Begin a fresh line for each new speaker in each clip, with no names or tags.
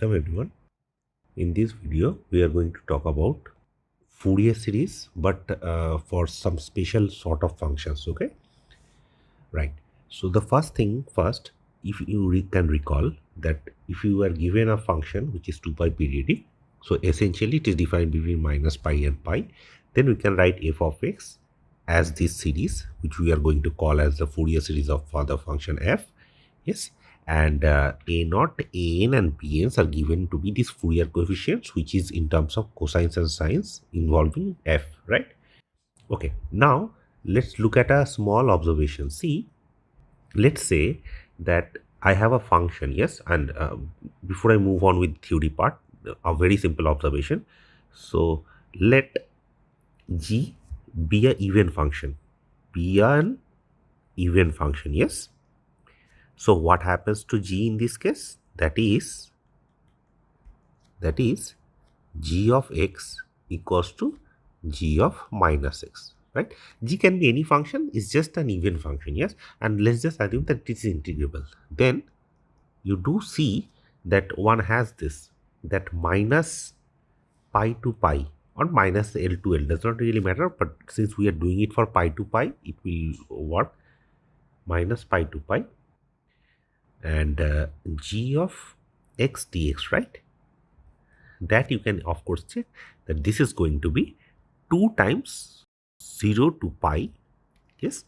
Welcome everyone. In this video, we are going to talk about Fourier series, but for some special sort of functions. Okay, right. So the first thing first, if you can recall that if you are given a function which is 2 pi periodic, so essentially it is defined between minus pi and pi, then we can write f of x as this series, which we are going to call as the Fourier series of for the function f. Yes, and a naught, an and bn's are given to be these Fourier coefficients, which is in terms of cosines and sines involving f, right? Okay, now let's look at a small observation. See, let's say that I have a function, yes, and before I move on with theory part, a very simple observation. So let g be a even function, be an even function, yes. So what happens to g in this case? That is g of x equals to g of minus x, right? G can be any function, it's just an even function, yes. And let's just assume that it is integrable. Then you do see that one has this, that minus pi to pi or minus L to L, does not really matter, but since we are doing it for pi to pi, it will work. Minus pi to pi and g of x dx, right? That you can of course check that this is going to be 2 times 0 to pi, yes,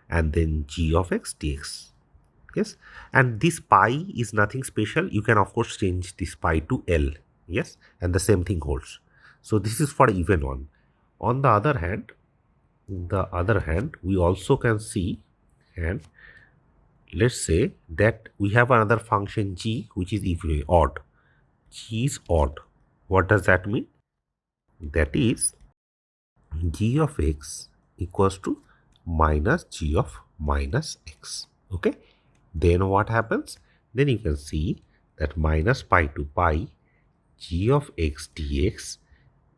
and then g of x dx, yes. And this pi is nothing special, you can of course change this pi to L, yes, and the same thing holds. So this is for even one. On the other hand, we also can see, and let's say that we have another function g which is even odd. G is odd. What does that mean? That is g of x equals to minus g of minus x. Okay. Then what happens? Then you can see that minus pi to pi g of x dx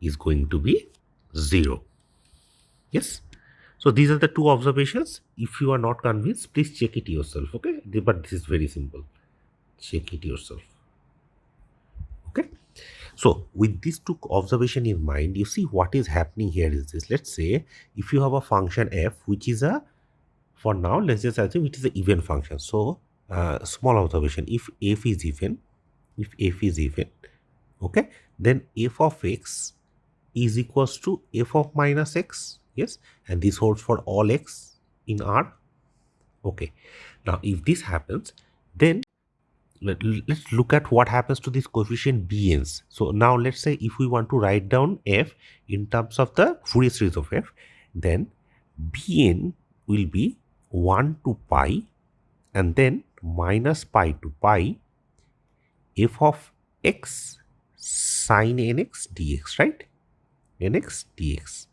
is going to be 0. Yes. So these are the two observations. If you are not convinced, please check it yourself. Okay. But this is very simple. Check it yourself. Okay. So with these two observation in mind, you see what is happening here is this. Let's say if you have a function f, which is a, for now, let's just assume it is an even function. So small observation, if f is even, okay, then f of x is equals to f of minus x, yes, and this holds for all x in R. Okay, now if this happens, then let's look at what happens to this coefficient bn's. So now let's say if we want to write down f in terms of the Fourier series of f, then bn will be 1 to pi and then minus pi to pi f of x sine nx dx, right? Nx dx.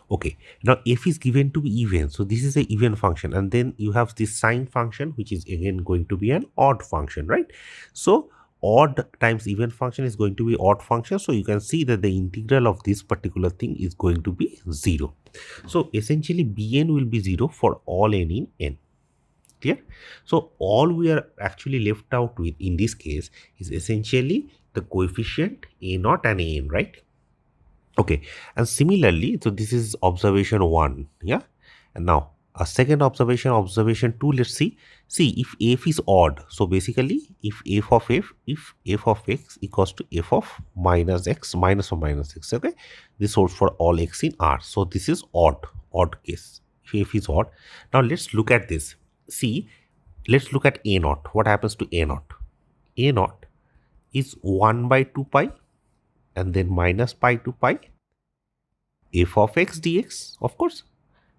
Okay, now f is given to be even, so this is an even function, and then you have this sine function which is again going to be an odd function, right? So odd times even function is going to be odd function, so you can see that the integral of this particular thing is going to be 0. So essentially bn will be 0 for all n in n. Clear? So all we are actually left out with in this case is essentially the coefficient a naught and an, right? Okay, and similarly, so this is observation 1, yeah, and now a second observation, observation 2, let's see if f is odd, so basically if f of x equals to f of minus x minus or minus x, okay, this holds for all x in R, so this is odd case if f is odd. Now let's look at this. See, let's look at a naught. What happens to a naught? A naught is 1 by 2 pi and then minus pi to pi f of x dx, of course,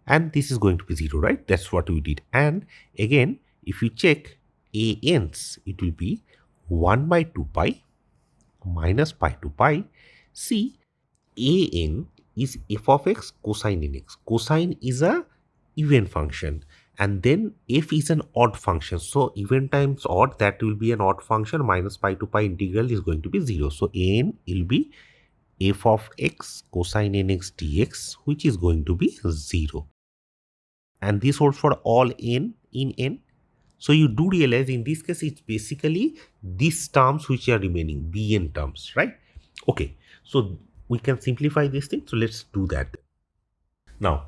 and this is going to be 0, right? That's what we did. And again, if you check an's, it will be 1 by 2 pi minus pi to pi. See, an is f of x cosine nx. Cosine is a even function, and then f is an odd function, so even times odd, that will be an odd function. Minus pi to pi integral is going to be 0, so an will be f of x cosine nx dx, which is going to be 0, and this holds for all n in n. So you do realize in this case, it's basically these terms which are remaining, Bn terms, right? Okay, so we can simplify this thing. So let's do that. Now,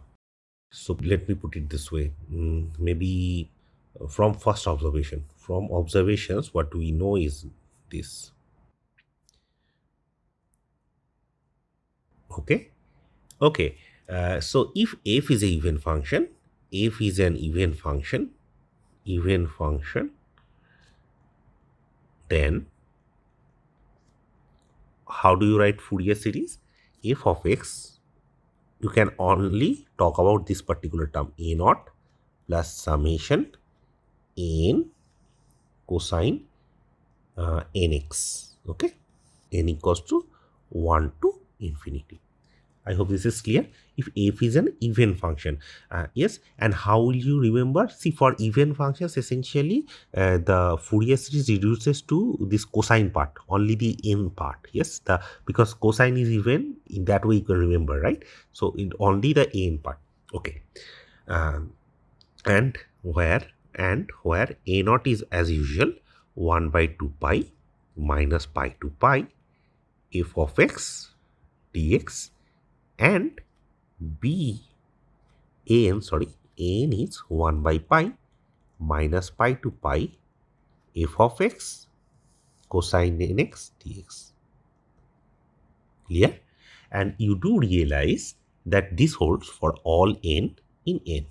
so let me put it this way. Maybe from first observation. From observations, what we know is this. Okay. Okay. So if f is a f is an even function, then how do you write Fourier series? F of x, you can only talk about this particular term, a naught plus summation n cosine nx. Okay, n equals to 1 to infinity. I hope this is clear. If f is an even function, yes, and how will you remember? See, for even functions, essentially the Fourier series reduces to this cosine part, only the n part. Yes, because cosine is even, in that way you can remember, right? So in only the n part. Okay, um, and where a naught is as usual 1 by 2 pi minus pi to pi f of x dx, and b an is 1 by pi minus pi to pi f of x cosine nx dx. Clear? And you do realize that this holds for all n in n.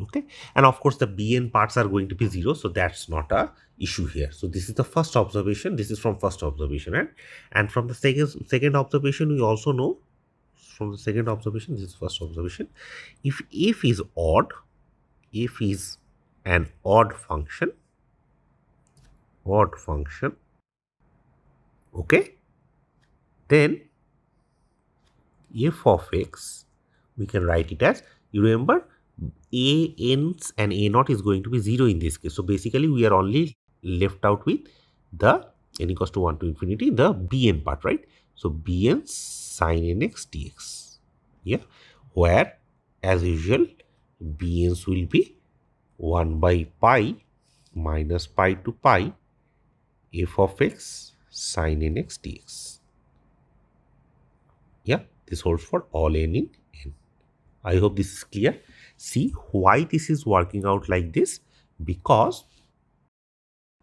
Okay, and of course the bn parts are going to be 0, so that's not a issue here. So this is the first observation. This is from first observation, and from the second observation, we also know, from the second observation, this is first observation, if f is odd, f is an odd function, okay, then f of x, we can write it as, you remember, a n's and a naught is going to be 0 in this case. So basically we are only left out with the n equals to 1 to infinity, the bn part, right? So bn sine nx dx. Yeah, where as usual bn's will be 1 by pi minus pi to pi f of x sine nx dx. Yeah, this holds for all n in n. I hope this is clear. See why this is working out like this, because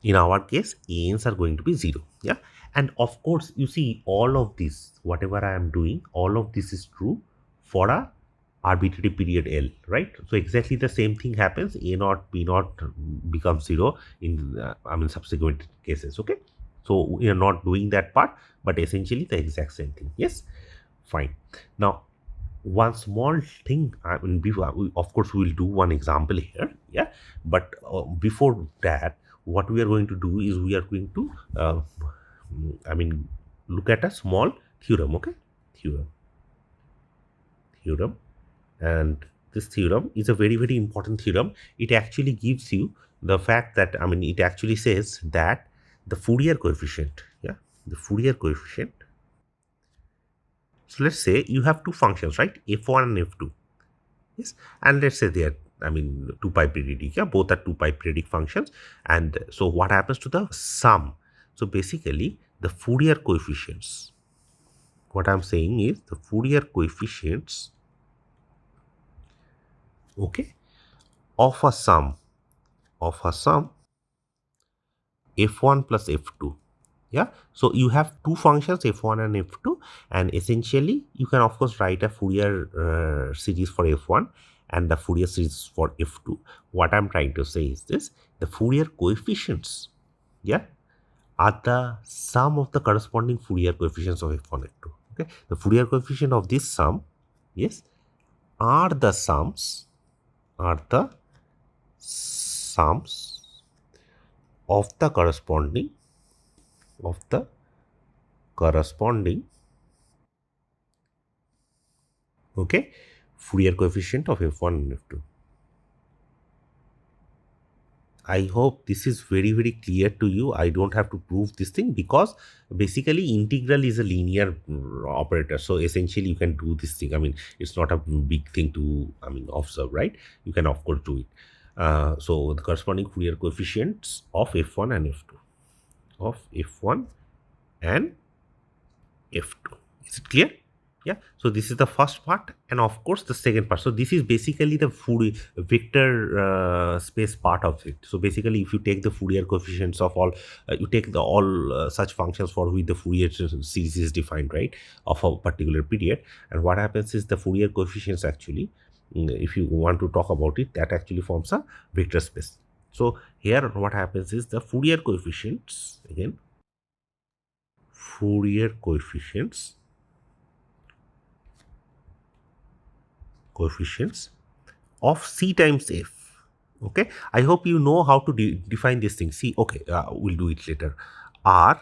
in our case ans are going to be 0. Yeah, and of course you see all of this, whatever I am doing, all of this is true for a arbitrary period L, right? So exactly the same thing happens, a naught b naught becomes 0 in subsequent cases. Okay, so we are not doing that part, but essentially the exact same thing. Yes, fine. Now one small thing, before, of course we will do one example here, yeah, but before that, what we are going to do is we are going to look at a small theorem. Okay, theorem, and this theorem is a very, very important theorem. It actually gives you the fact that, it actually says that the Fourier coefficient, yeah, the Fourier coefficient. So let's say you have two functions, right? f1 and f2. Yes, and let's say they are 2 pi periodic. Yeah, both are 2 pi periodic functions. And so what happens to the sum? So basically the Fourier coefficients, what I'm saying is the Fourier coefficients, okay, of a sum f1 plus f2. Yeah, so you have two functions f1 and f2, and essentially you can of course write a Fourier series for f1 and the Fourier series for f2. What I'm trying to say is this: the Fourier coefficients, yeah, are the sum of the corresponding Fourier coefficients of f1 and f2. Okay, the Fourier coefficient of this sum, yes, are the sums of the corresponding okay, Fourier coefficient of f1 and f2. I hope this is very, very clear to you. I don't have to prove this thing, because basically integral is a linear operator. So essentially you can do this thing. It's not a big thing to observe, right? You can of course do it. So the corresponding Fourier coefficients of f1 and f2, of f1 and f2. Is it clear? Yeah. So this is the first part, and of course the second part. So this is basically the Fourier vector space part of it. So basically, if you take the Fourier coefficients of all, you take the all such functions for which the Fourier series is defined, right, of a particular period, and what happens is the Fourier coefficients actually, if you want to talk about it, that actually forms a vector space. So here, what happens is the Fourier coefficients again. Fourier coefficients of c times f. Okay, I hope you know how to define this thing. See, okay, we'll do it later. R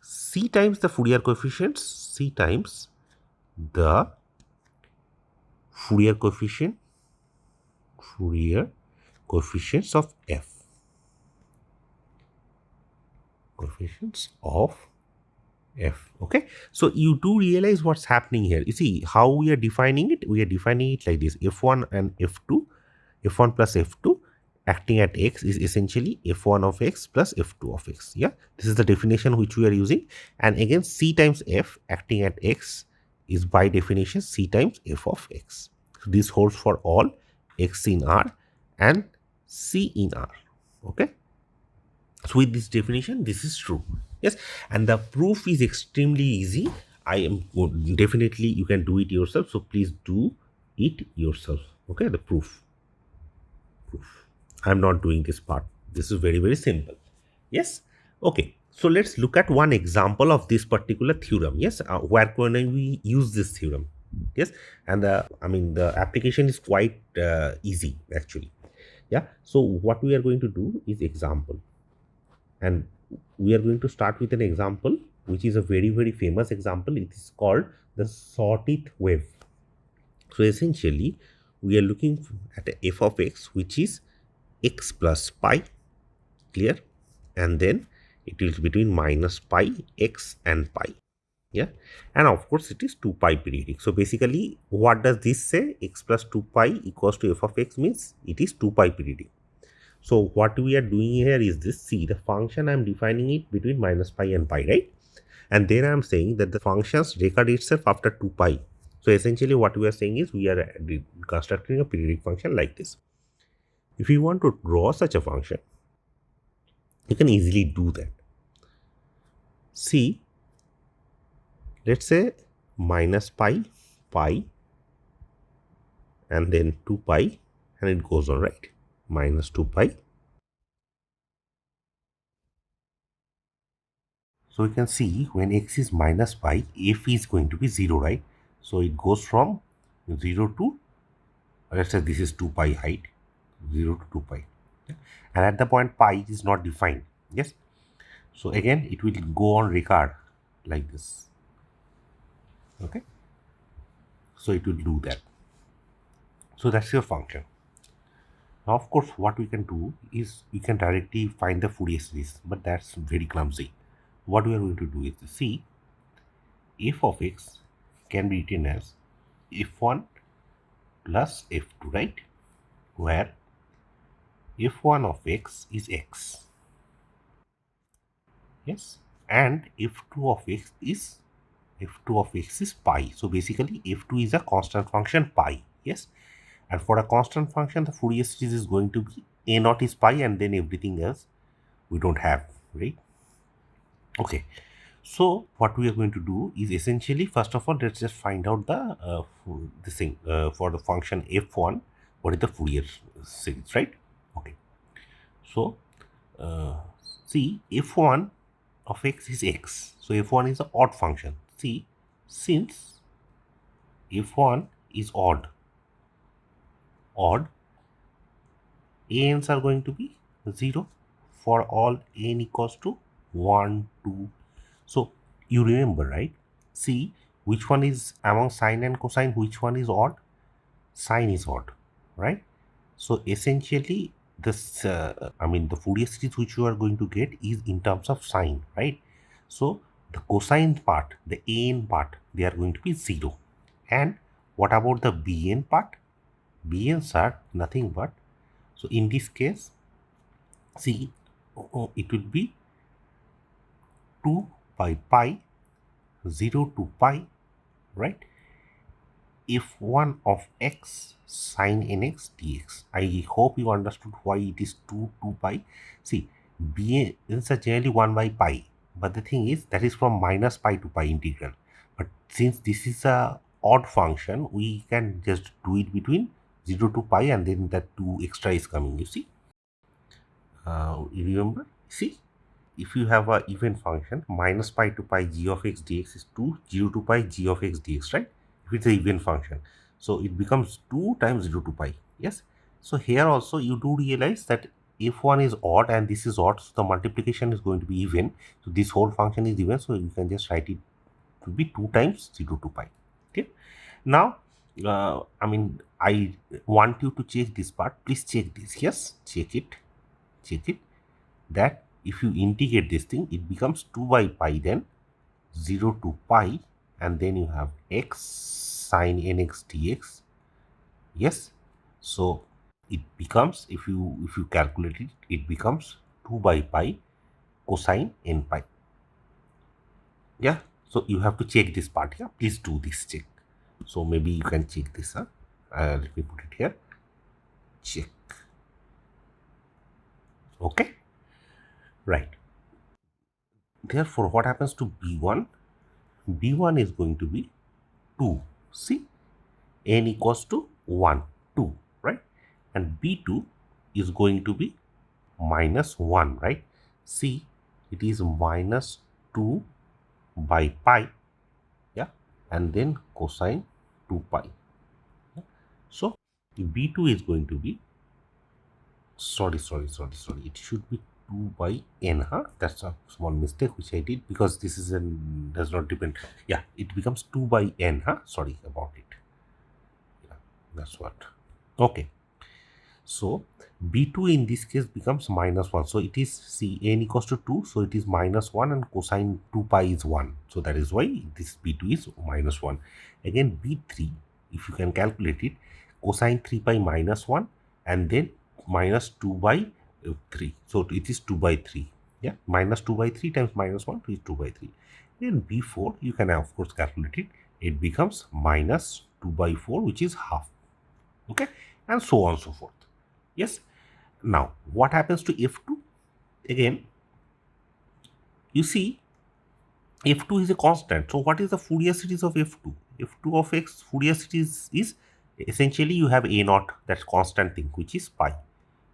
c times the Fourier coefficients, c times the Fourier coefficients of f, coefficients of f. Okay, so you do realize what's happening here. You see how we are defining it. We are defining it like this: f1 and f2, f1 plus f2 acting at x is essentially f1 of x plus f2 of x. Yeah, this is the definition which we are using. And again, c times f acting at x is by definition c times f of x. So this holds for all x in R and c in R. Okay, so with this definition, this is true. Yes, and the proof is extremely easy. I am definitely, you can do it yourself. So please do it yourself. Okay, the proof. I'm not doing this part. This is very, very simple. Yes. Okay. So let's look at one example of this particular theorem. Yes. Where can we use this theorem? Yes. And the application is quite easy actually. Yeah. So what we are going to do is example. And we are going to start with an example, which is a very, very famous example. It is called the Sawtooth wave. So essentially, we are looking at a f of x, which is x plus pi, clear, and then it is between minus pi, x and pi. Yeah, and of course it is 2 pi periodic. So basically, what does this say? X plus 2 pi equals to f of x means it is 2 pi periodic. So what we are doing here is this. See, the function I am defining it between minus pi and pi, right? And then I am saying that the functions record itself after 2 pi. So essentially what we are saying is we are constructing a periodic function like this. If you want to draw such a function, you can easily do that. See, let's say minus pi, pi, and then 2 pi, and it goes on, right? Minus 2 pi. So you can see when x is minus pi, f is going to be 0, right? So it goes from 0 to, let's say this is 2 pi height, 0 to 2 pi. And at the point pi is not defined. Yes. So again, it will go on record like this. Okay. So it will do that. So that's your function. Now, of course, what we can do is we can directly find the Fourier series, but that's very clumsy. What we are going to do is to see f of x can be written as f1 plus f2, right? Where f1 of x is x. Yes, and f2 of x is pi. So basically f2 is a constant function pi. Yes, and for a constant function the Fourier series is going to be a naught is pi, and then everything else we don't have, right? Okay, so what we are going to do is essentially, first of all, let's just find out the this thing for the function f1. What is the Fourier series, right? Okay, so see, f1 of x is x. So f1 is an odd function. See, since f1 is odd, ans are going to be 0 for all n equals to 1, 2. So you remember, right? See, which one is among sine and cosine, which one is odd? Sine is odd, right? So essentially, this the Fourier series which you are going to get is in terms of sine, right? So the cosine part, the an part, they are going to be 0. And what about the bn part? Bn's are nothing but, So in this case, see, it will be 2 by pi 0 to pi, right? f1 of x sine nx dx. I hope you understood why it is 2 to pi. See, b is generally 1 by pi, but the thing is that is from minus pi to pi integral. But since this is a odd function, we can just do it between 0 to pi, and then that 2 extra is coming, you see. You remember? See, if you have a even function, minus pi to pi g of x dx is 2, 0 to pi g of x dx, right? If it's an even function. So it becomes 2 times 0 to pi. Yes. So here also you do realize that if one is odd and this is odd, so the multiplication is going to be even. So this whole function is even. So you can just write it to be 2 times 0 to pi. Okay. Now, I want you to check this part. Please check this. Yes. Check it. Check it. That if you integrate this thing, it becomes 2 by pi, then 0 to pi, and then you have x sine nx dx. Yes, so it becomes, if you calculate it, it becomes 2 by pi cosine n pi. Yeah, so you have to check this part. Yeah, please do this check. So maybe you can check this. Let me put it here. Check. Okay, right. Therefore, what happens to b1? b1 is going to be 2. See, n equals to 1, 2, right? And b2 is going to be minus 1, right? See, it is minus 2 by pi, yeah, and then cosine 2 pi. Yeah? So b2 is going to be, sorry, it should be 2 by n, huh? That's a small mistake which I did, because this is does not depend. Yeah, it becomes 2 by n, huh? Sorry about it. Yeah, that's what. Okay. So b2 in this case becomes minus 1. So it is, see, n equals to 2. So it is minus 1, and cosine 2 pi is 1. So that is why this b2 is minus 1. Again, b3, if you can calculate it, cosine 3 pi minus 1, and then minus 2 by 3. So it is 2 by 3. Yeah, minus 2 by 3 times minus 1 is 2 by 3. Then b4, you can of course calculate it. It becomes minus 2 by 4, which is half. Okay, and so on and so forth. Yes. Now, what happens to f2? Again, you see, f2 is a constant. So, what is the Fourier series of f2? f2 of x Fourier series is essentially you have a naught, that constant thing, which is pi.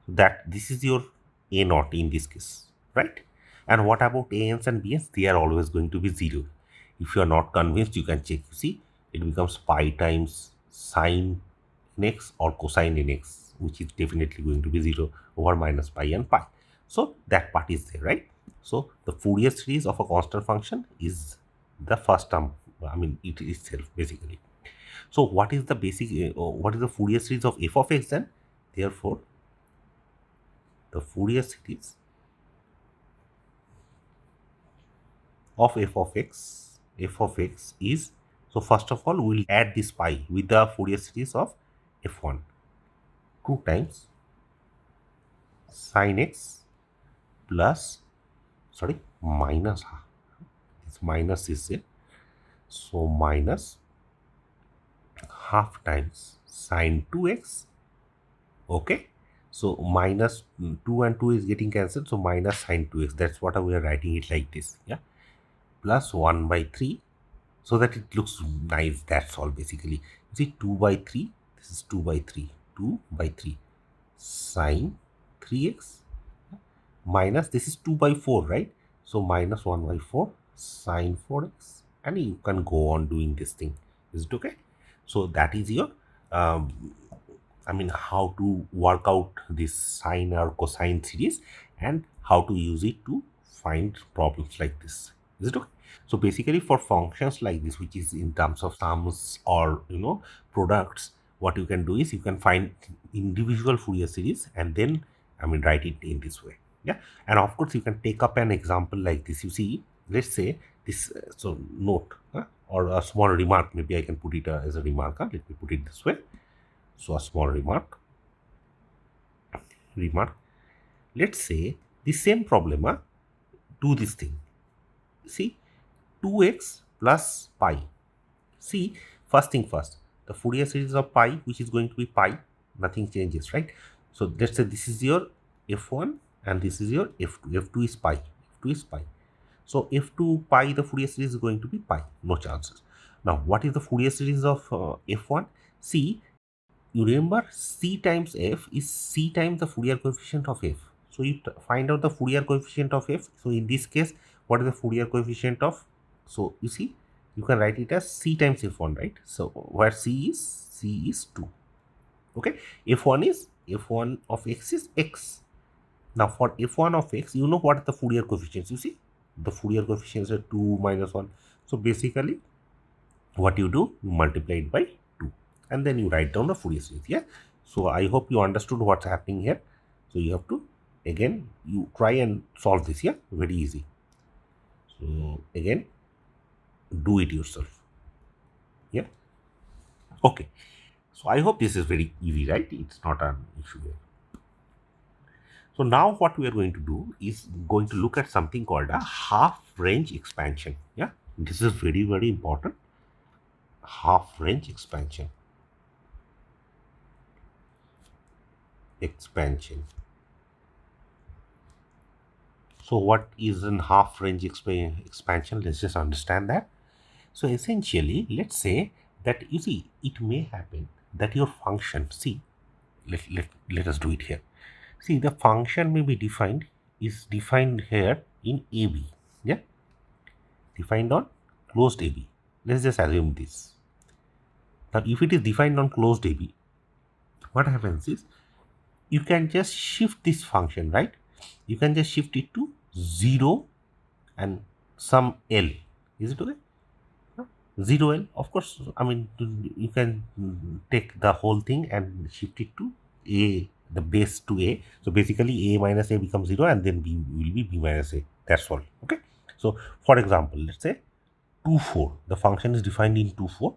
That this is your a naught in this case, right? And what about ans and bns? They are always going to be 0. If you are not convinced, you can check. You see, it becomes pi times sine nx or cosine nx, which is definitely going to be 0 over minus pi and pi. So that part is there, right? So the Fourier series of a constant function is the first term. I mean, it itself basically. So what is the basic? What is the Fourier series of f of x then? Therefore, the Fourier series of f of x is, so first of all, we'll add this pi with the Fourier series of f1, 2 times sin x plus, sorry, minus, this minus is there, so minus half times sine 2x. Okay, so minus 2 and 2 is getting cancelled, so minus sine 2x. That's what we are writing it like this. Yeah, plus 1 by 3, so that it looks nice. That's all basically. You see, 2 by 3, this is 2 by 3, 2 by 3 sine 3x minus, this is 2 by 4, right? So minus 1 by 4 sine 4x, and you can go on doing this thing. Is it okay? So that is your how to work out this sine or cosine series, and how to use it to find problems like this. Is it okay? So basically, for functions like this, which is in terms of sums or products, what you can do is you can find individual Fourier series, and then write it in this way. Yeah, and of course you can take up an example like this. You see, let's say this, so note, or a small remark, maybe I can put it as a remark. Let me put it this way. So a small remark. remark. Let's say the same problem, do this thing. See, 2x plus pi. See, first thing first, the Fourier series of pi, which is going to be pi, nothing changes, right? So let's say this is your f1 and this is your f2. f2 is pi. f2 is pi. So f2 pi, the Fourier series is going to be pi, no chances. Now, what is the Fourier series of f1? See, you remember c times f is c times the Fourier coefficient of f. So you find out the Fourier coefficient of f. So in this case, what is the Fourier coefficient of? So you see, you can write it as c times f1, right? So where c is 2. Okay, f1 is f1 of x is x. Now for f1 of x, you know what are the Fourier coefficients? You see, the Fourier coefficients are 2 minus 1. So basically, what you do, you multiply it by 2 and then you write down the Fourier series. Yeah, so I hope you understood what's happening here. So you have to, again, you try and solve this. Yeah, very easy. So again, do it yourself. Yeah, okay. So I hope this is very easy, right? It's not an issue here. So now what we are going to do is going to look at something called a half range expansion. Yeah, this is very, very important. Half range expansion. So what is in half range expansion? Let's just understand that. So essentially, let's say that, you see, it may happen that your function, see, let us do it here. See, the function may be defined, is defined here in AB. Yeah, defined on closed AB. Let's just assume this. Now, if it is defined on closed AB, what happens is you can just shift this function, right? You can just shift it to 0 and some L. Is it okay? 0 L, of course. I mean, you can take the whole thing and shift it to A, the base to A. So basically, A minus A becomes 0 and then B will be B minus A. That's all. Okay. So for example, let's say 2, 4. The function is defined in 2, 4.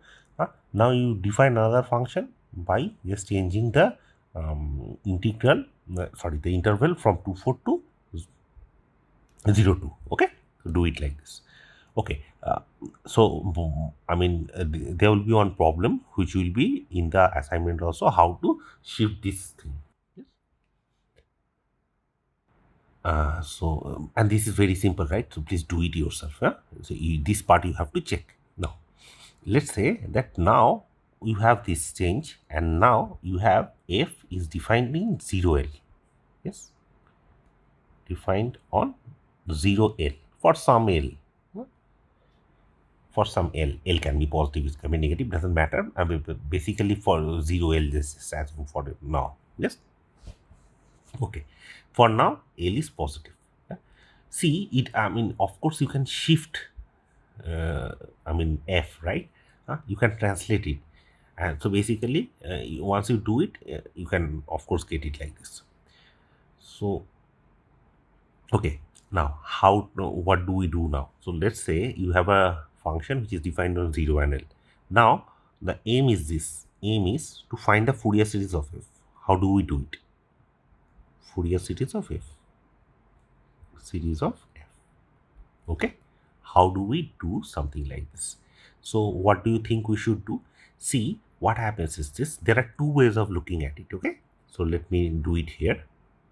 Now you define another function by just changing the integral, the interval from 2, 4 to 0, 2. Okay. So do it like this. Okay, so I mean, there will be one problem which will be in the assignment also, how to shift this thing. Yes. And this is very simple, right? So please do it yourself. Huh? So this part you have to check. Now, let's say that now you have this change, and now you have f is defined in 0L. Yes, defined on 0L for some L. For some L. L can be positive, it can be negative, doesn't matter. I mean, basically for 0L, this is assume for now. Yes. Okay. For now, L is positive. Yeah. See it. I mean, of course, you can shift. I mean, F, right? You can translate it, and so basically, once you do it, you can of course get it like this. So, okay. Now, what do we do now? So let's say you have a function which is defined on 0 and L. Now, the aim is this. Aim is to find the Fourier series of f. How do we do it? Fourier series of f. Series of f. Okay. How do we do something like this? So, what do you think we should do? See, what happens is this. There are two ways of looking at it. Okay. So, let me do it here.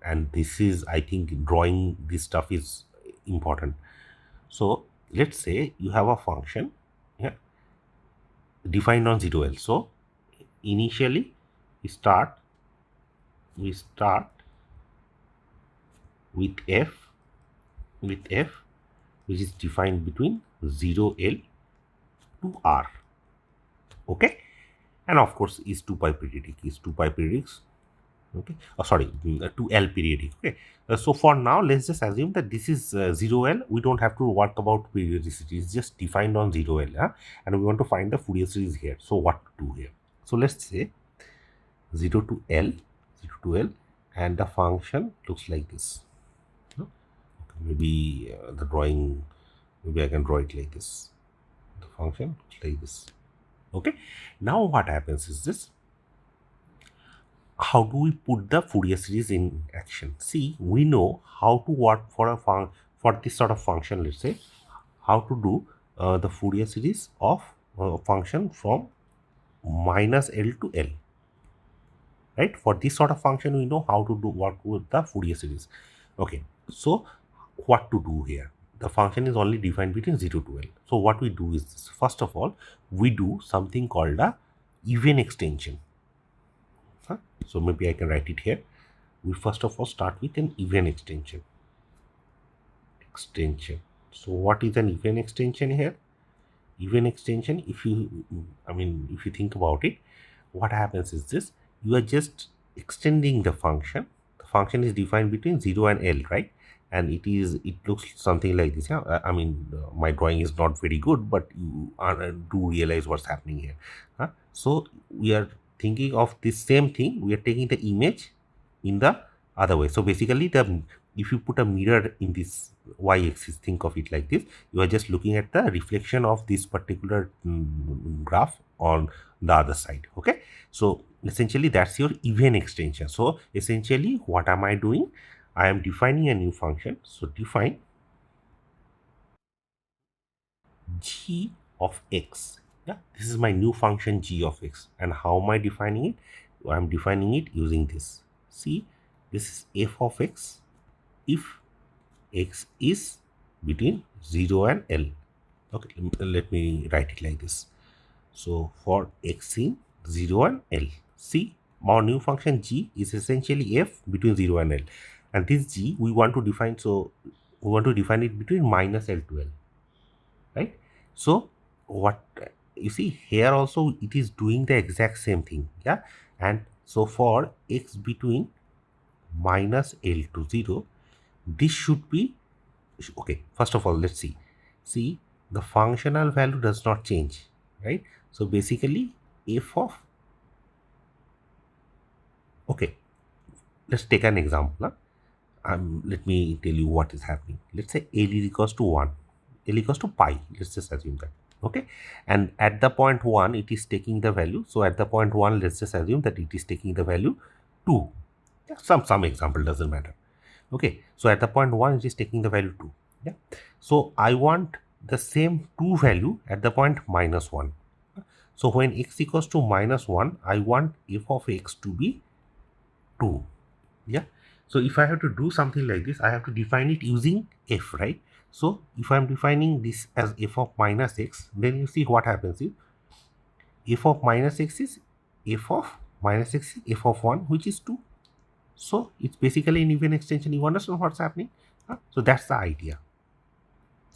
And this is, I think, drawing this stuff is important. So let's say you have a function, yeah, defined on 0L. So initially we start with f which is defined between 0L to R. Okay, and of course is 2 pi periodic, okay. Oh, sorry, 2L periodic. Okay. So for now, let's just assume that this is 0L. We don't have to work about periodicity. It's just defined on 0L. And we want to find the Fourier series here. So what to do here? So let's say 0 to L, and the function looks like this. Okay. Maybe the drawing, maybe I can draw it like this. The function looks like this. Okay. Now what happens is this. how do we put the Fourier series in action? See, we know how to work for a for this sort of function. Let's say how to do the Fourier series of function from minus L to L. Right, for this sort of function we know how to do work with the Fourier series. Okay, so what to do here? The function is only defined between 0 to L. So what we do is this. First of all, we do something called a even extension. So maybe I can write it here. We first of all start with an even extension. So what is an even extension here? Even extension, if you, if you think about it, what happens is this: you are just extending the function. The function is defined between 0 and L, right? And it looks something like this. Yeah, my drawing is not very good, but you do realize what's happening here. So we are thinking of this same thing. We are taking the image in the other way. So basically, the if you put a mirror in this y-axis, think of it like this: you are just looking at the reflection of this particular graph on the other side. Okay, so essentially that's your even extension. So essentially, what am I doing? I am defining a new function. So define g of x. Yeah, this is my new function g of x. And how am I defining it? I am defining it using this. See, this is f of x if x is between 0 and L. Okay, let me write it like this. So for x in 0 and L, see, our new function g is essentially f between 0 and L, and this g we want to define. So we want to define it between minus L to L, right? So what you see here also, it is doing the exact same thing. Yeah, and so for x between minus L to 0, this should be okay. First of all, let's see, the functional value does not change, right? So basically f of, okay, let's take an example. Let me tell you what is happening. Let's say L is equals to 1, L equals to pi, let's just assume that. Okay, and at the point 1 it is taking the value. So at the point 1, let's just assume that it is taking the value 2. Yeah, some example, doesn't matter. Okay, so at the point 1 it is taking the value 2. Yeah, so I want the same 2 value at the point minus 1. So when x equals to minus 1, I want f of x to be 2. Yeah, so if I have to do something like this, I have to define it using f, right? So if I'm defining this as f of minus x, then you see what happens is f of minus x is f of minus x is f of 1, which is 2. So it's basically an even extension. You understand what's happening? So that's the idea.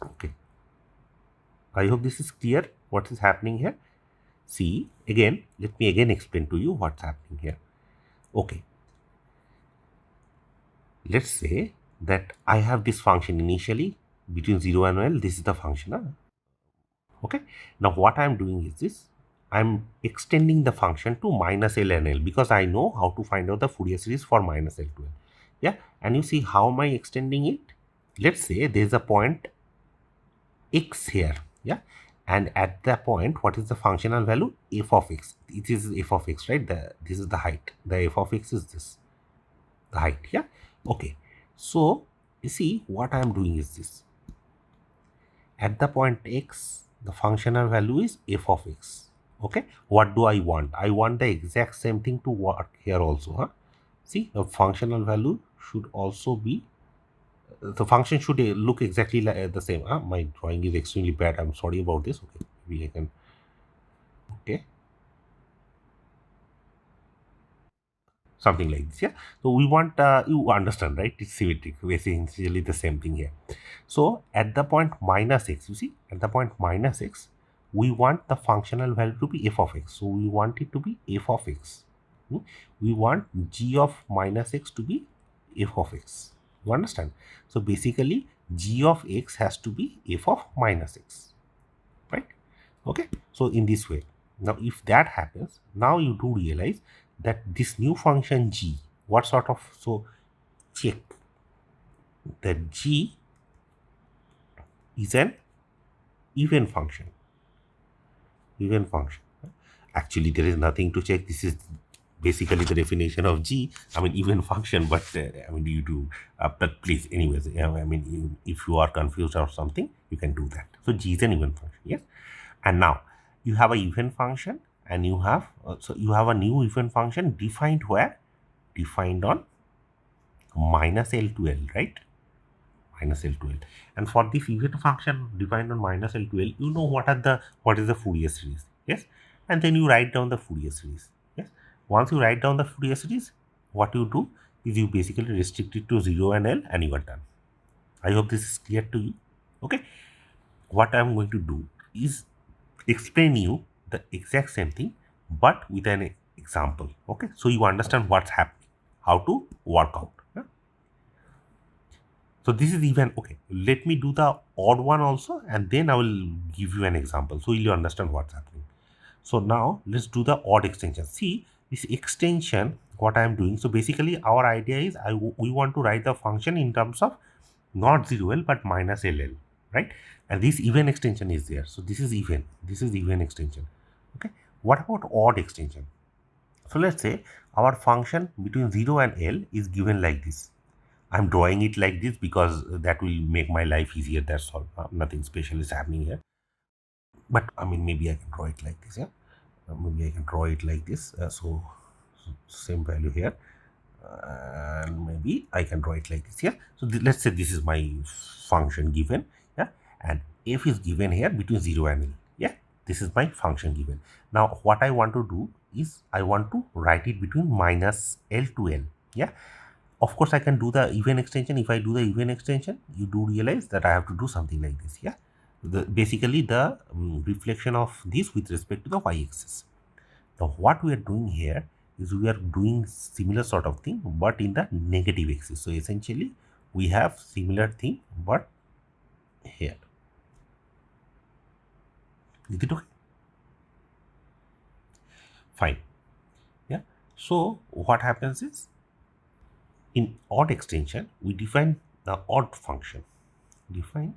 Okay, I hope this is clear what is happening here. See, again, let me again explain to you what's happening here. Okay, let's say that I have this function initially between 0 and L. This is the function. Okay, now what I'm doing is this: I'm extending the function to minus L and L because I know how to find out the Fourier series for minus L to L. Yeah, and you see how am I extending it? Let's say there's a point x here. Yeah, and at that point, what is the functional value? F of x. It is f of x, right? This is the height. The f of x is this, the height. Yeah, okay. So you see what I am doing is this: at the point x, the functional value is f of x. Okay, what do I want? I want the exact same thing to work here also. See, the functional value should also be, the function should look exactly like the same. My drawing is extremely bad, I'm sorry about this. Okay, maybe I can, okay, something like this. Yeah, so we want, you understand, right? It's symmetric, essentially the same thing here. So at the point minus x, you see, at the point minus x, we want the functional value to be f of x. So we want it to be f of x. We want g of minus x to be f of x. You understand? So basically, g of x has to be f of minus x, right? Okay, so in this way, now if that happens, now you do realize that this new function g, what sort of, so check that g is an even function. Actually, there is nothing to check. This is basically the definition of G, I mean, even function, but I mean, you do, but please, anyways, I mean, if you are confused or something, you can do that. So G is an even function, yes. And now you have a even function, and you have, so you have a new even function defined where? Defined on minus L to L, right? Minus L to L. And for this even function defined on minus L to L, you know what is the Fourier series, yes? And then you write down the Fourier series, yes? Once you write down the Fourier series, what you do is you basically restrict it to 0 and L, and you are done. I hope this is clear to you. Okay. What I am going to do is explain you the exact same thing, but with an example. Okay. So you understand what's happening, how to work out. Yeah? So this is even, okay, let me do the odd one also, and then I will give you an example so you'll understand what's happening. So now let's do the odd extension. See this extension, what I am doing. So basically our idea is we want to write the function in terms of not 0L but minus LL, right? And this even extension is there. So this is even extension. Okay. What about odd extension? So let's say our function between 0 and L is given like this. I'm drawing it like this because that will make my life easier. That's all. Nothing special is happening here. But I mean, maybe I can draw it like this. Yeah. Maybe I can draw it like this. So same value here. And maybe I can draw it like this. Yeah. So let's say this is my function given. Yeah. And f is given here between 0 and L. Yeah. This is my function given. Now, what I want to do is I want to write it between minus L to L. Yeah. Of course, I can do the even extension. If I do the even extension, you do realize that I have to do something like this. Yeah. Basically the reflection of this with respect to the y-axis. Now, what we are doing here is we are doing similar sort of thing, but in the negative axis. So essentially, we have similar thing, but here. Is it okay? Fine. Yeah. So what happens is, in odd extension, we define the odd function. Define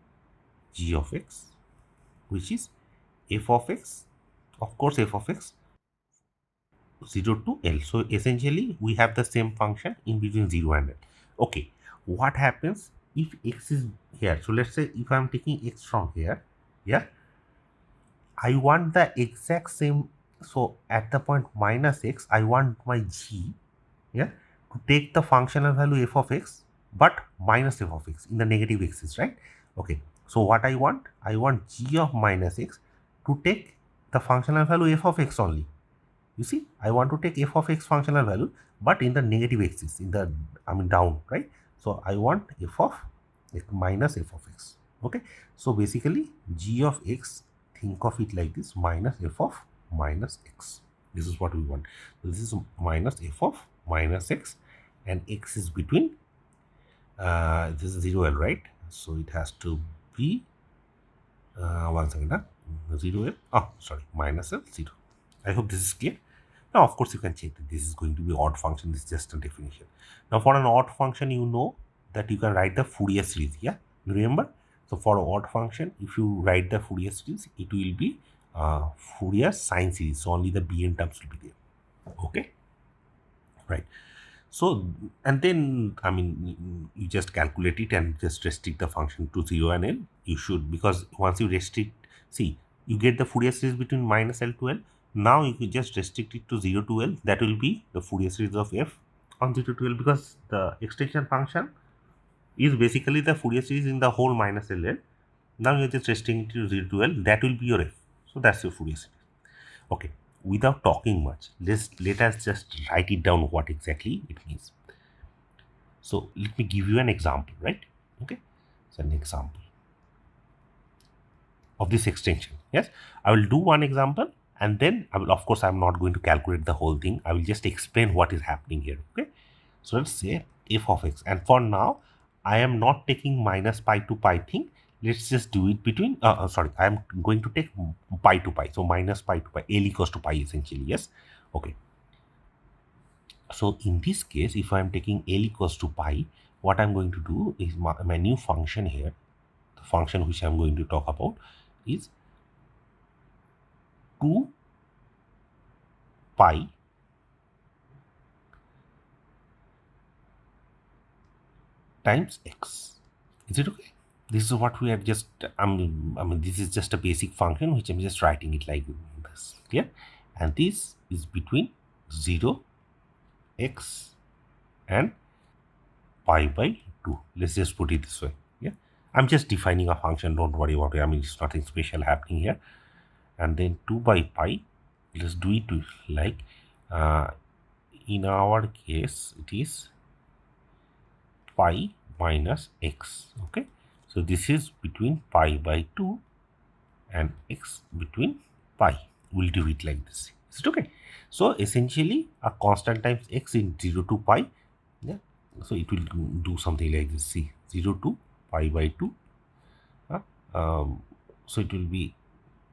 g of x, which is f of x, of course f of x 0 to L. So essentially we have the same function in between 0 and L. Okay, what happens if x is here? So let's say if I'm taking x from here, yeah, I want the exact same. So at the point minus x, I want my g, yeah, to take the functional value f of x, but minus f of x in the negative axis, right? Okay, so what I want g of minus x to take the functional value f of x only. You see, I want to take f of x functional value, but in the negative axis, in the, I mean, down, right? So I want f of x minus f of x. Okay. So basically, g of x, think of it like this, minus f of minus x. This is what we want. So this is minus f of minus x, and x is between, this is 0L, right? So it has to be, 1 second, 0L, oh, sorry, minus L, 0. I hope this is clear. Now, of course, you can check that this is going to be odd function. This is just a definition. Now, for an odd function, you know that you can write the Fourier series. Yeah, you remember? So, for an odd function, if you write the Fourier series, it will be Fourier sine series. So, only the Bn terms will be there. Okay, right. So, and then, I mean, you just calculate it and just restrict the function to 0 and L. You should, because once you restrict, see, you get the Fourier series between minus L to L. Now you can just restrict it to 0 to L. That will be the Fourier series of f on 0 to L, because the extension function is basically the Fourier series in the whole minus L. Now you are just restricting it to 0 to L. That will be your f. So that's your Fourier series. Okay. Without talking much, let us just write it down what exactly it means. So let me give you an example, right? Okay. So an example of this extension. Yes, I will do one example, and then I will, of course, I'm not going to calculate the whole thing. I will just explain what is happening here. Okay. So let's say f of x, and for now, I am not taking minus pi to pi thing. Let's just do it between, sorry, I am going to take pi to pi. So minus pi to pi, L equals to pi essentially. Yes. Okay. So in this case, if I am taking L equals to pi, what I'm going to do is my new function here, the function which I'm going to talk about is 2 pi times x. Is it okay? This is what we are just, I mean, this is just a basic function which I'm just writing it like this. Clear? And this is between 0, x and pi by 2. Let's just put it this way. Yeah, I'm just defining a function. Don't worry about it. I mean, it's nothing special happening here. And then 2 by pi, let's do it like, in our case, it is pi minus x. Okay, so this is between pi by 2 and x between pi. We'll do it like this. Is it okay? So essentially a constant times x in 0 to pi. Yeah, so it will do something like this. See, 0 to pi by 2. So it will be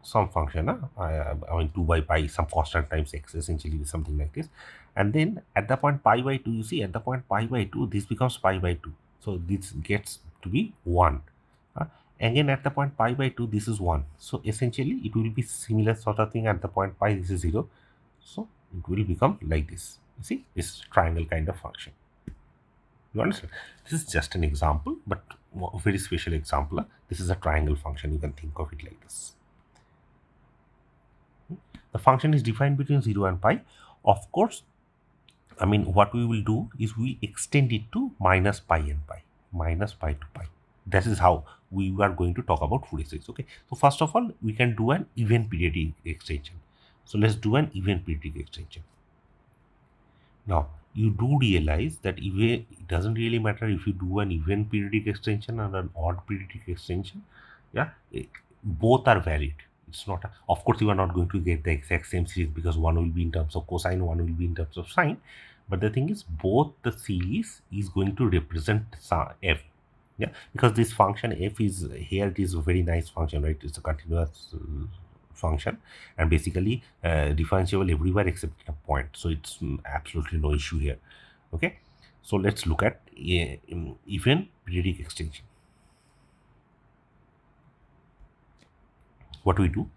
some function. I mean 2 by pi, some constant times x, essentially something like this. And then at the point pi by 2, you see, at the point pi by 2, this becomes pi by 2. So this gets to be 1. Again at the point pi by 2, this is 1. So essentially it will be similar sort of thing. At the point pi, this is 0. So it will become like this. You see, this triangle kind of function. You understand? This is just an example, but a very special example. This is a triangle function. You can think of it like this. The function is defined between 0 and pi. Of course, I mean, what we will do is we extend it to minus pi and pi, minus pi to pi. That is how we are going to talk about Fourier series. Okay. So first of all, we can do an even periodic extension. So let's do an even periodic extension. Now, you do realize that even it doesn't really matter if you do an even periodic extension or an odd periodic extension. Yeah, both are valid. It's not, of course, you are not going to get the exact same series because one will be in terms of cosine, one will be in terms of sine. But the thing is, both the series is going to represent f. Yeah, because this function f is here, it is a very nice function, right? It's a continuous function and basically differentiable everywhere except at a point. So it's absolutely no issue here. Okay, so let's look at even periodic extension. What we do?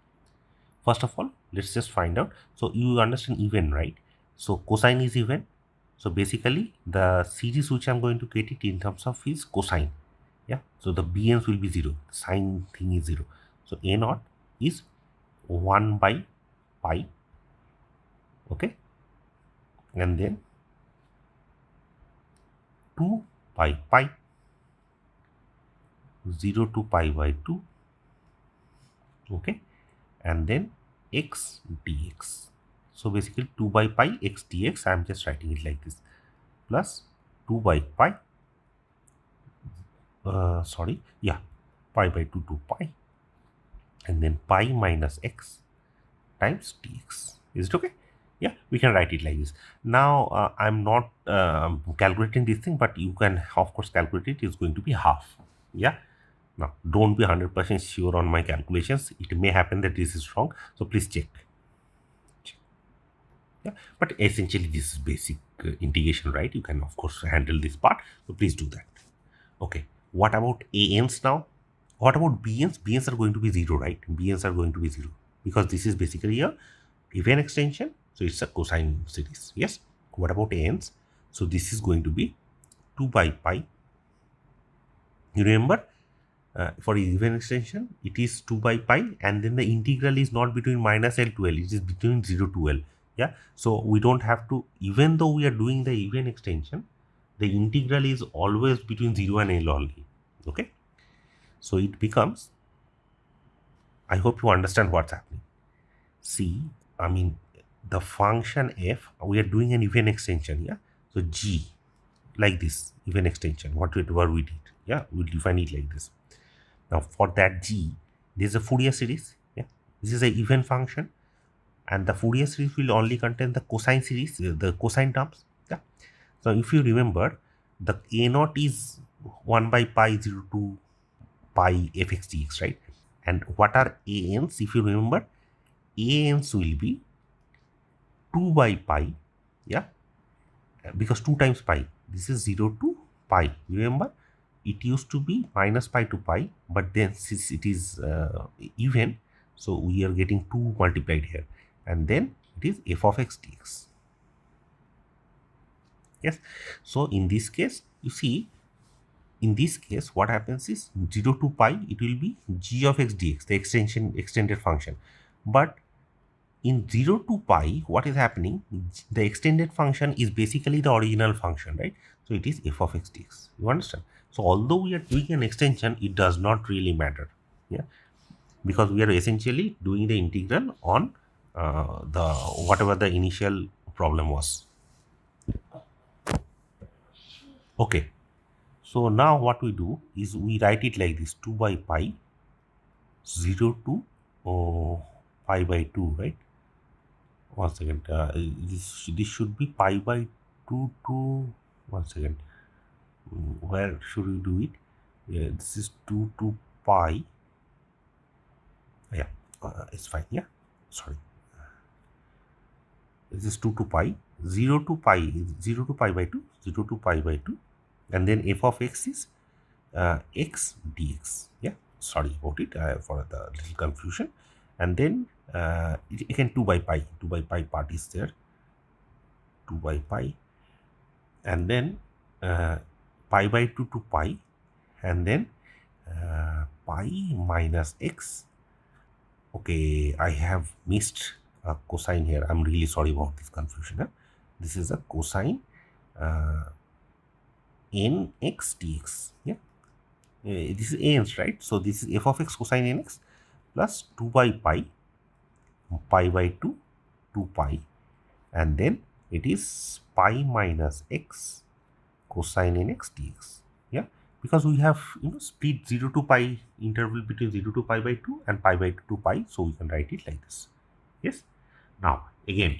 First of all, let's just find out. So you understand even, right? So cosine is even. So basically the series which I'm going to get it in terms of is cosine. Yeah. So the bns will be 0. The sine thing is 0. So a naught is 1 by pi. Okay. And then 2 by pi. 0 to pi by 2. Okay. And then x dx. So basically 2 by pi x dx, I am just writing it like this, plus 2 by pi, pi by 2 to pi, and then pi minus x times dx. Is it okay? Yeah, we can write it like this. Now, I'm not calculating this thing, but you can, of course, calculate it. It's going to be half. Yeah. Now, don't be 100% sure on my calculations. It may happen that this is wrong. So, please check. Yeah, but essentially this is basic integration, right? You can of course handle this part, so please do that. Okay, what about ans now? What about bns? Bns are going to be 0, right? Bns are going to be 0 because this is basically a even extension, so it's a cosine series. Yes. What about ans? So this is going to be 2 by pi. You remember, for even extension it is 2 by pi, and then the integral is not between minus L to L, it is between 0 to L. Yeah, so we don't have to, even though we are doing the even extension, the integral is always between 0 and L only. Okay, so it becomes, I hope you understand what's happening. See, I mean, the function f, we are doing an even extension. Yeah, so g, like this even extension, whatever we did. Yeah, we'll define it like this. Now for that g, this is a Fourier series. Yeah, this is a even function, and the Fourier series will only contain the cosine series, the cosine terms. Yeah. So if you remember, the a naught is 1 by pi 0 to pi fx dx, right? And what are ans? If you remember, ans will be 2 by pi. Yeah, because 2 times pi. This is 0 to pi. Remember, it used to be minus pi to pi, but then since it is even, so we are getting 2 multiplied here, and then it is f of x dx. Yes. So in this case, you see, in this case, what happens is 0 to pi, it will be g of x dx, the extended function. But in 0 to pi, what is happening? The extended function is basically the original function, right? So it is f of x dx. You understand? So although we are doing an extension, it does not really matter, yeah, because we are essentially doing the integral on the whatever the initial problem was. Okay. So now what we do is we write it like this: 2 by pi 0 to pi by 2, right? One second. This should be pi by 2 to, one second. Where should we do it? Yeah, this is 2 to pi. Yeah, it's fine. Yeah, sorry. This is 2 to pi, 0 to pi, 0 to pi by 2, 0 to pi by 2. And then f of x is x dx. Yeah, sorry about it for the little confusion. And then again 2 by pi, 2 by pi part is there, 2 by pi, and then pi by 2 to pi, and then pi minus x. Okay, I have missed a cosine here. I'm really sorry about this confusion. Huh? This is a cosine nx dx. Yeah, this is ans, right? So this is f of x cosine nx plus 2 by pi, pi by 2, 2 pi, and then it is pi minus x cosine nx dx. Yeah, because we have split 0 to pi interval between 0 to pi by 2 and pi by 2 to pi, so we can write it like this. Yes. Now again,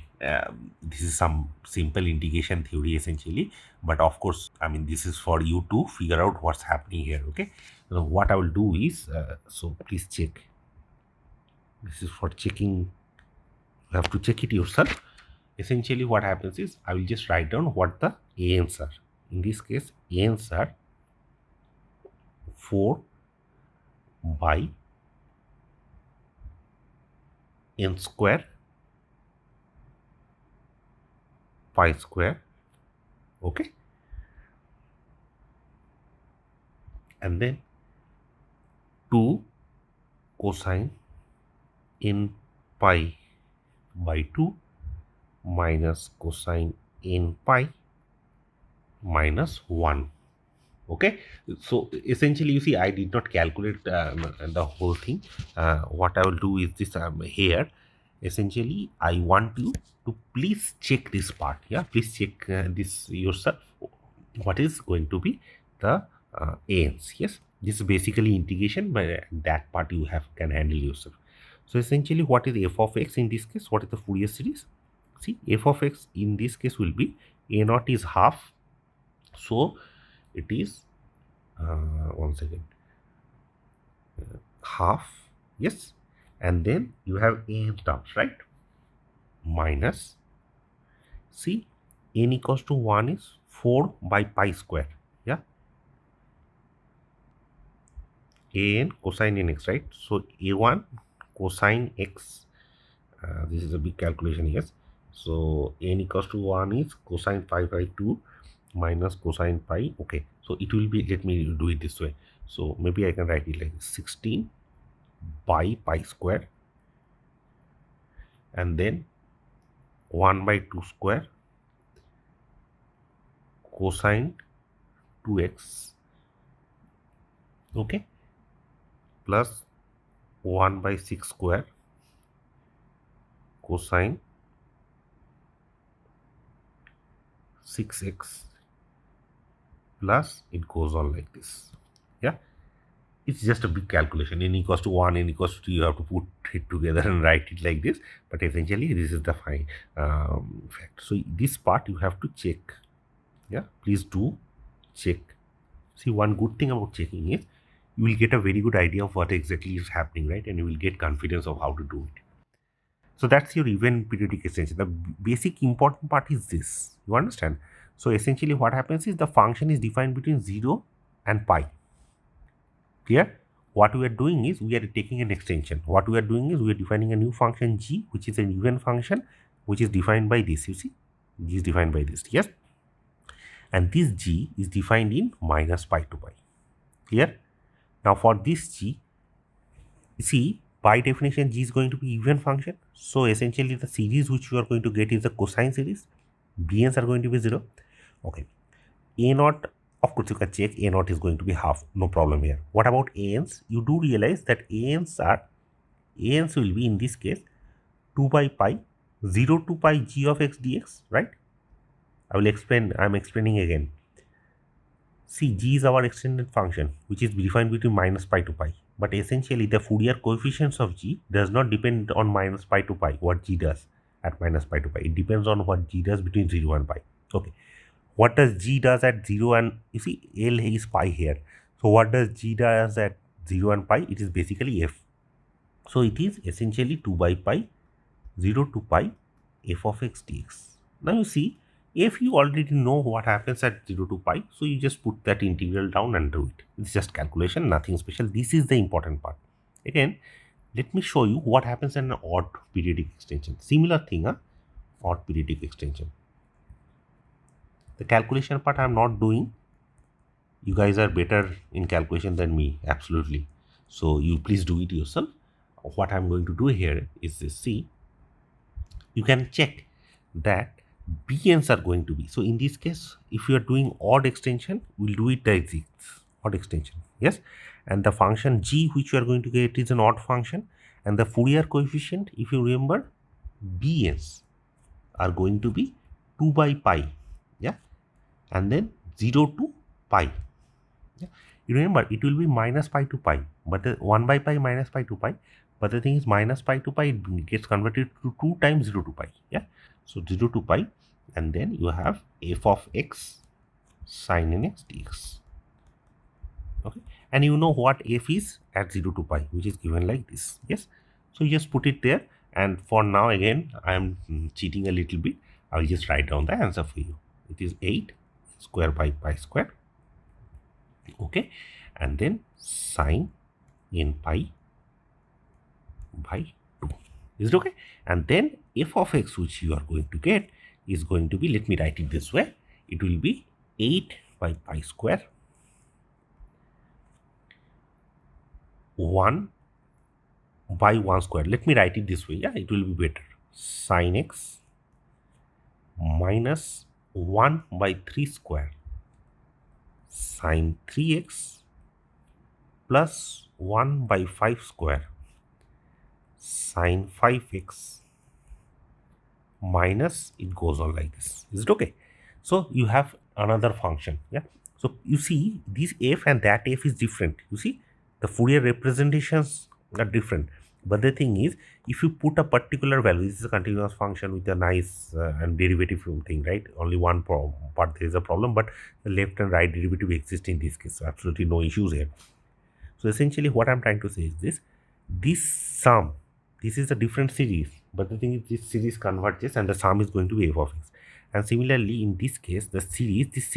this is some simple integration theory essentially, but of course, I mean, this is for you to figure out what's happening here. Okay, so what I will do is, so please check. This is for checking. You have to check it yourself. Essentially what happens is, I will just write down what the ans are. In this case, ans are 4 by n square pi square. Okay, and then 2 cosine n pi by 2 minus cosine n pi minus 1. Okay, so essentially you see, I did not calculate the whole thing. What I will do is this, here essentially I want you to please check this part. Yeah, please check this yourself, what is going to be the ans. Yes, this is basically integration, but that part you can handle yourself. So essentially, what is f of x in this case? What is the Fourier series? See, f of x in this case will be a naught is half, so it is one second, half. Yes, and then you have n terms, right? Minus, see, n equals to 1 is 4 by pi square. Yeah, an cosine nx, right? So a1 cosine x, this is a big calculation, yes. So n equals to 1 is cosine pi by 2 minus cosine pi. Okay, so it will be, let me do it this way. So maybe I can write it like 16 by pi square, and then 1 by 2 square cosine 2x, okay, plus 1 by 6 square cosine 6x, plus it goes on like this. Yeah, it's just a big calculation. N equals to 1, n equals to 2, you have to put it together and write it like this, but essentially this is the fact. So this part you have to check. Yeah, please do check. See, one good thing about checking is you will get a very good idea of what exactly is happening, right? And you will get confidence of how to do it. So that's your even periodic extension. The basic important part is this. You understand? So essentially what happens is the function is defined between 0 and pi. Clear? What we are doing is we are taking an extension. What we are doing is we are defining a new function g, which is an even function, which is defined by this. You see, g is defined by this. Yes, and this g is defined in minus pi to pi. Clear? Now for this g, see, by definition g is going to be even function. So essentially the series which you are going to get is the cosine series. Bn's are going to be 0. Okay. A naught, of course you can check A naught is going to be half, no problem here. What about ANs? You do realize that ANs will be in this case 2 by pi 0 to pi g of x dx, right? I will explain, I am explaining again. See, g is our extended function which is defined between minus pi to pi. But essentially the Fourier coefficients of g does not depend on minus pi to pi, what g does at minus pi to pi. It depends on what g does between 0 and pi. Okay. What does g does at 0 and, you see, L is pi here. So what does g does at 0 and pi? It is basically f. So it is essentially 2 by pi 0 to pi f of x dx. Now you see, if you already know what happens at 0 to pi, so you just put that integral down and do it. It's just calculation, nothing special. This is the important part. Again, let me show you what happens in an odd periodic extension. Similar thing, odd periodic extension. The calculation part I am not doing. You guys are better in calculation than me, absolutely. So you please do it yourself. What I am going to do here is this. See, you can check that bn's are going to be. So in this case, if you are doing odd extension, we'll do it like this, odd extension. Yes, and the function g which you are going to get is an odd function, and the Fourier coefficient, if you remember, bn's are going to be 2 by pi, yeah, and then 0 to pi. Yeah. You remember it will be minus pi to pi, but the 1 by pi minus pi to pi. But the thing is, minus pi to pi, it gets converted to 2 times 0 to pi. Yeah. So 0 to pi, and then you have f of x sin nx dx. Okay. And you know what f is at 0 to pi, which is given like this. Yes. So you just put it there. And for now, again, I am cheating a little bit. I will just write down the answer for you. It is 8 square by pi square. Okay, and then sine n pi by 2. Is it okay? And then f of x which you are going to get is going to be, let me write it this way, it will be 8 by pi square 1 by 1 square. Let me write it this way, yeah, it will be better. Sine x minus 1 by 3 square sine 3x plus 1 by 5 square sine 5x minus, it goes on like this. Is it okay? So you have another function. Yeah. So you see, this f and that f is different. You see, the Fourier representations are different. But the thing is, if you put a particular value, this is a continuous function with a nice and derivative thing, right? Only one part there is a problem, but the left and right derivative exist in this case. So absolutely no issues here. So essentially what I'm trying to say is this sum, this is a different series, but the thing is this series converges and the sum is going to be f of x. And similarly in this case, the series, this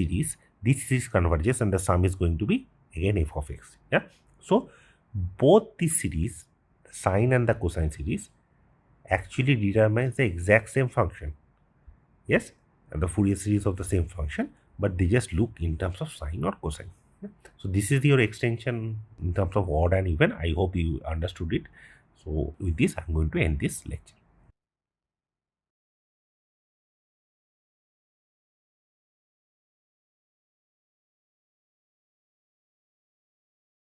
series converges and the sum is going to be again f of x. Yeah. So both these series, the sine and the cosine series, actually determines the exact same function. Yes, and the Fourier series of the same function, but they just look in terms of sine or cosine. Yeah. So this is your extension in terms of odd and even. I hope you understood it. So with this, I'm going to end this lecture.